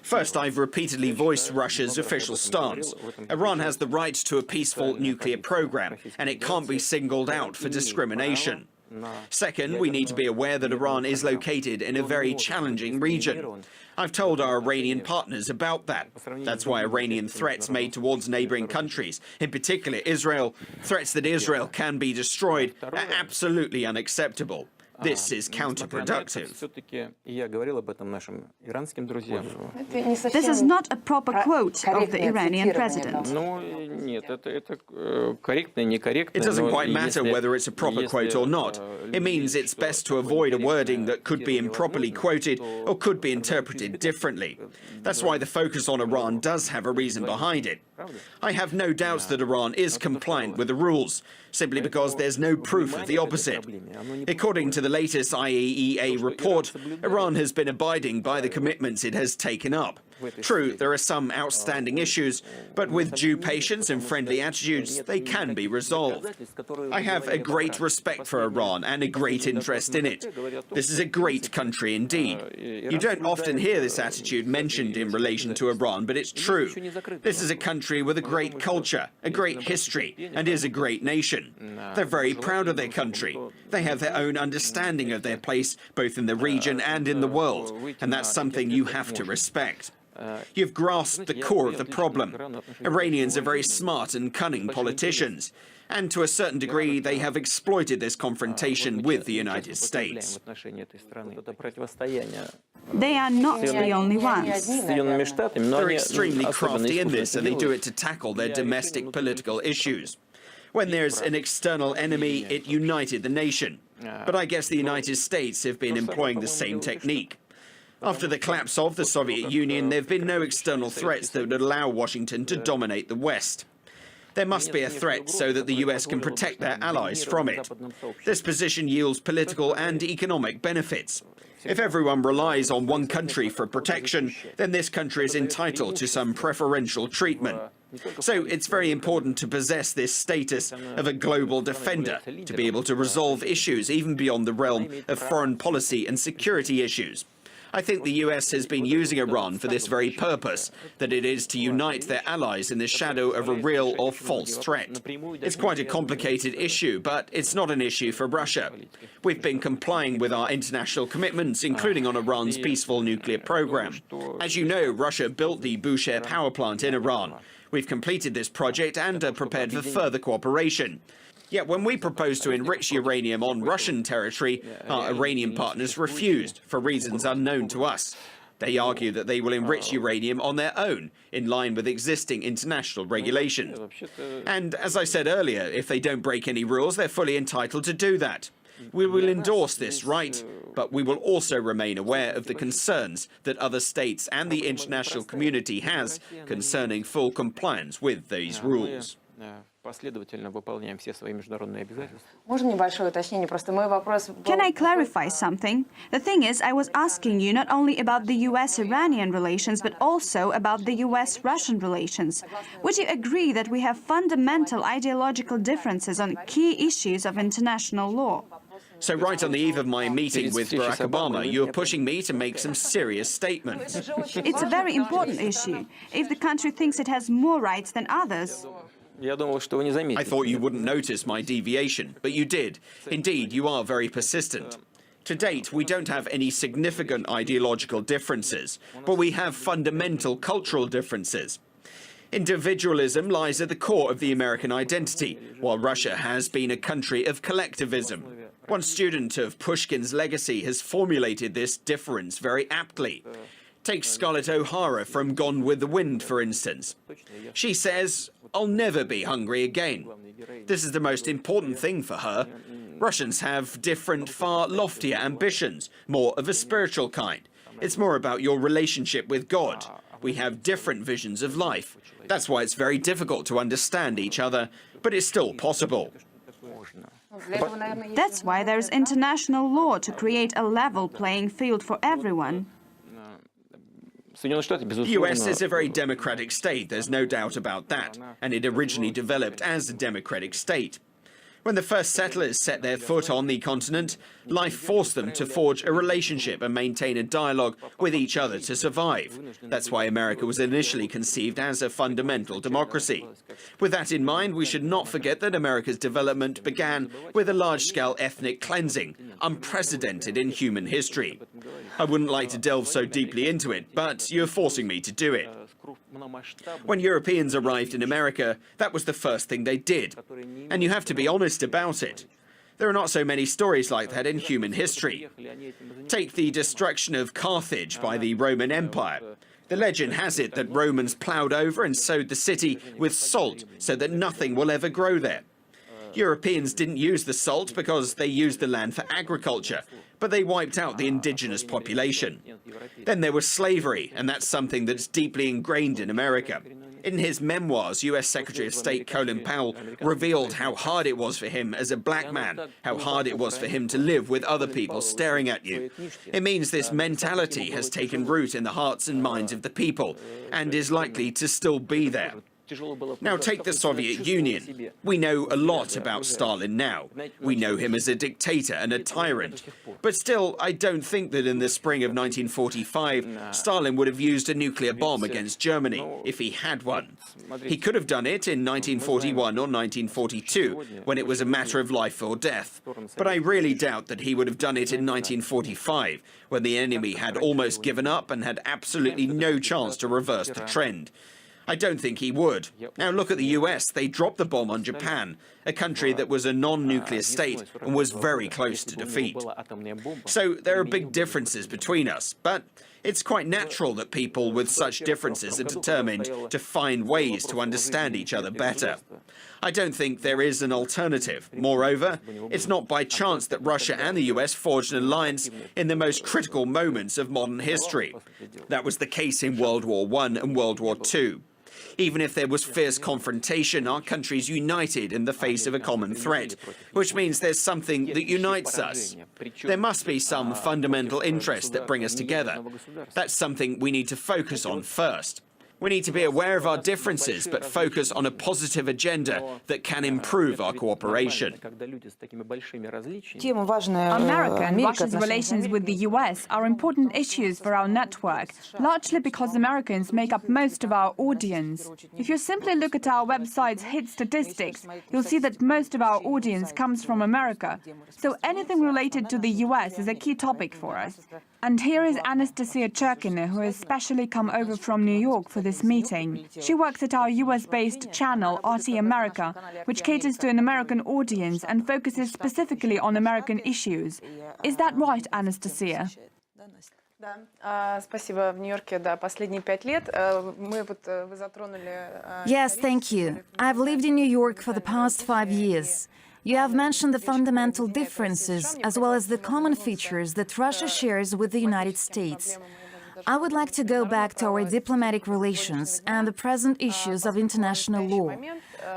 First, I've repeatedly voiced Russia's official stance. Iran has the right to a peaceful nuclear program, and it can't be singled out for discrimination. Second, we need to be aware that Iran is located in a very challenging region. I've told our Iranian partners about that. That's why Iranian threats made towards neighboring countries, in particular Israel, threats that Israel can be destroyed, are absolutely unacceptable. This is counterproductive. This is not a proper quote of the Iranian president. It doesn't quite matter whether it's a proper quote or not. It means it's best to avoid a wording that could be improperly quoted or could be interpreted differently. That's why the focus on Iran does have a reason behind it. I have no doubts that Iran is compliant with the rules, simply because there's no proof of the opposite. According to the latest IAEA report, Iran has been abiding by the commitments it has taken up. True, there are some outstanding issues, but with due patience and friendly attitudes, they can be resolved. I have a great respect for Iran and a great interest in it. This is a great country indeed. You don't often hear this attitude mentioned in relation to Iran, but it's true. This is a country with a great culture, a great history, and is a great nation. They're very proud of their country. They have their own understanding of their place, both in the region and in the world, and that's something you have to respect. You've grasped the core of the problem. Iranians are very smart and cunning politicians, and to a certain degree they have exploited this confrontation with the United States. They are not the only ones. They're extremely crafty in this, and they do it to tackle their domestic political issues. When there's an external enemy, it united the nation. But I guess the United States have been employing the same technique. After the collapse of the Soviet Union, there have been no external threats that would allow Washington to dominate the West. There must be a threat so that the US can protect their allies from it. This position yields political and economic benefits. If everyone relies on one country for protection, then this country is entitled to some preferential treatment. So it's very important to possess this status of a global defender, to be able to resolve issues even beyond the realm of foreign policy and security issues. I think the US has been using Iran for this very purpose, that it is to unite their allies in the shadow of a real or false threat. It's quite a complicated issue, but it's not an issue for Russia. We've been complying with our international commitments, including on Iran's peaceful nuclear program. As you know, Russia built the Bushehr power plant in Iran. We've completed this project and are prepared for further cooperation. Yet when we proposed to enrich uranium on Russian territory, our Iranian partners refused for reasons unknown to us. They argue that they will enrich uranium on their own, in line with existing international regulations. And as I said earlier, if they don't break any rules, they're fully entitled to do that. We will endorse this right, but we will also remain aware of the concerns that other states and the international community has concerning full compliance with these rules. Can Can I clarify something? The thing is, I was asking you not only about the US-Iranian relations, but also about the US-Russian relations. Would you agree that we have fundamental ideological differences on key issues of international law? So right on the eve of my meeting with Barack Obama, you're pushing me to make some serious statements. It's a very important issue. If the country thinks it has more rights than others... I thought you wouldn't notice my deviation, but you did. Indeed, you are very persistent. To date, we don't have any significant ideological differences, but we have fundamental cultural differences. Individualism lies at the core of the American identity, while Russia has been a country of collectivism. One student of Pushkin's legacy has formulated this difference very aptly. Take Scarlett O'Hara from Gone with the Wind, for instance. She says, "I'll never be hungry again." This is the most important thing for her. Russians have different, far loftier ambitions, more of a spiritual kind. It's more about your relationship with God. We have different visions of life. That's why it's very difficult to understand each other, but it's still possible. That's why there is international law to create a level playing field for everyone. The US is a very democratic state, there's no doubt about that, and it originally developed as a democratic state. When the first settlers set their foot on the continent, life forced them to forge a relationship and maintain a dialogue with each other to survive. That's why America was initially conceived as a fundamental democracy. With that in mind, we should not forget that America's development began with a large-scale ethnic cleansing, unprecedented in human history. I wouldn't like to delve so deeply into it, but you're forcing me to do it. When Europeans arrived in America, that was the first thing they did. And you have to be honest about it. There are not so many stories like that in human history. Take the destruction of Carthage by the Roman Empire. The legend has it that Romans plowed over and sowed the city with salt so that nothing will ever grow there. Europeans didn't use the salt because they used the land for agriculture, but they wiped out the indigenous population. Then there was slavery, and that's something that's deeply ingrained in America. In his memoirs, US Secretary of State Colin Powell revealed how hard it was for him as a black man, how hard it was for him to live with other people staring at you. It means this mentality has taken root in the hearts and minds of the people, and is likely to still be there. Now take the Soviet Union. We know a lot about Stalin now. We know him as a dictator and a tyrant. But still, I don't think that in the spring of 1945, Stalin would have used a nuclear bomb against Germany, if he had one. He could have done it in 1941 or 1942, when it was a matter of life or death. But I really doubt that he would have done it in 1945, when the enemy had almost given up and had absolutely no chance to reverse the trend. I don't think he would. Now look at the US. They dropped the bomb on Japan, a country that was a non-nuclear state and was very close to defeat. So there are big differences between us, but it's quite natural that people with such differences are determined to find ways to understand each other better. I don't think there is an alternative. Moreover, it's not by chance that Russia and the US forged an alliance in the most critical moments of modern history. That was the case in World War I and World War II. Even if there was fierce confrontation, our countries united in the face of a common threat, which means there's something that unites us. There must be some fundamental interests that bring us together. That's something we need to focus on first. We need to be aware of our differences, but focus on a positive agenda that can improve our cooperation. America and Russia's relations with the US are important issues for our network, largely because Americans make up most of our audience. If you simply look at our website's hit statistics, you'll see that most of our audience comes from America. So anything related to the US is a key topic for us. And here is Anastasia Cherkina, who has specially come over from New York for this meeting. She works at our US-based channel, RT America, which caters to an American audience and focuses specifically on American issues. Is that right, Anastasia? Yes, thank you. I've lived in New York for the past 5 years. You have mentioned the fundamental differences as well as the common features that Russia shares with the United States. I would like to go back to our diplomatic relations and the present issues of international law.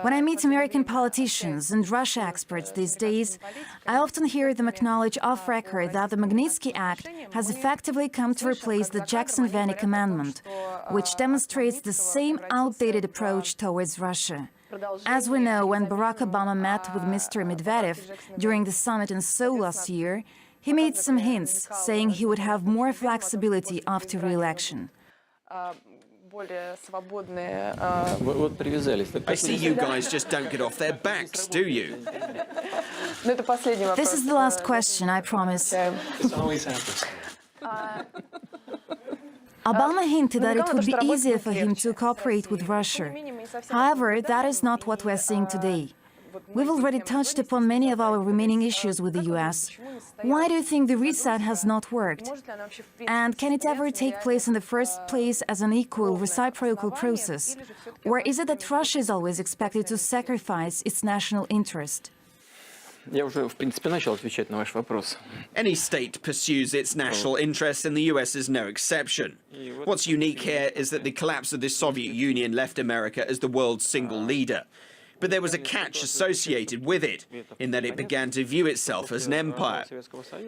When I meet American politicians and Russia experts these days, I often hear them acknowledge off record that the Magnitsky Act has effectively come to replace the Jackson-Vanik Amendment, which demonstrates the same outdated approach towards Russia. As we know, when Barack Obama met with Mr. Medvedev during the summit in Seoul last year, he made some hints, saying he would have more flexibility after re-election. I see you guys just don't get off their backs, do you? This is the last question, I promise. This always happens. Obama hinted that it would be easier for him to cooperate with Russia. However, that is not what we're seeing today. We've already touched upon many of our remaining issues with the US. Why do you think the reset has not worked? And can it ever take place in the first place as an equal, reciprocal process? Or is it that Russia is always expected to sacrifice its national interest? Any state pursues its national interests, and the US is no exception. What's unique here is that the collapse of the Soviet Union left America as the world's single leader. But there was a catch associated with it, in that it began to view itself as an empire.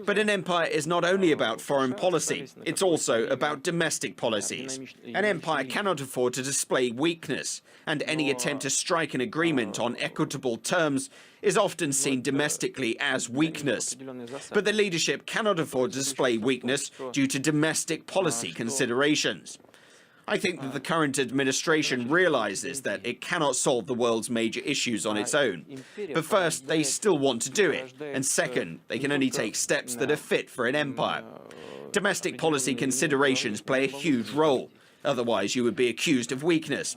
But an empire is not only about foreign policy, it's also about domestic policies. An empire cannot afford to display weakness, and any attempt to strike an agreement on equitable terms is often seen domestically as weakness. But the leadership cannot afford to display weakness due to domestic policy considerations. I think that the current administration realizes that it cannot solve the world's major issues on its own. But first, they still want to do it. And second, they can only take steps that are fit for an empire. Domestic policy considerations play a huge role. Otherwise, you would be accused of weakness.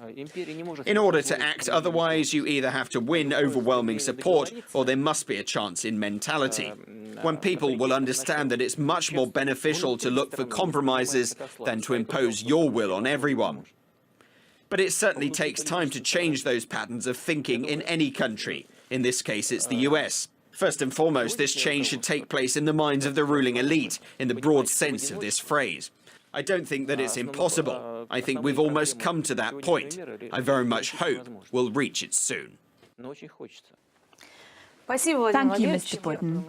In order to act otherwise, you either have to win overwhelming support, or there must be a chance in mentality. When people will understand that it's much more beneficial to look for compromises than to impose your will on everyone. But it certainly takes time to change those patterns of thinking in any country. In this case, it's the US. First and foremost, this change should take place in the minds of the ruling elite, in the broad sense of this phrase. I don't think that it's impossible. I think we've almost come to that point. I very much hope we'll reach it soon. Thank you, Mr. Putin.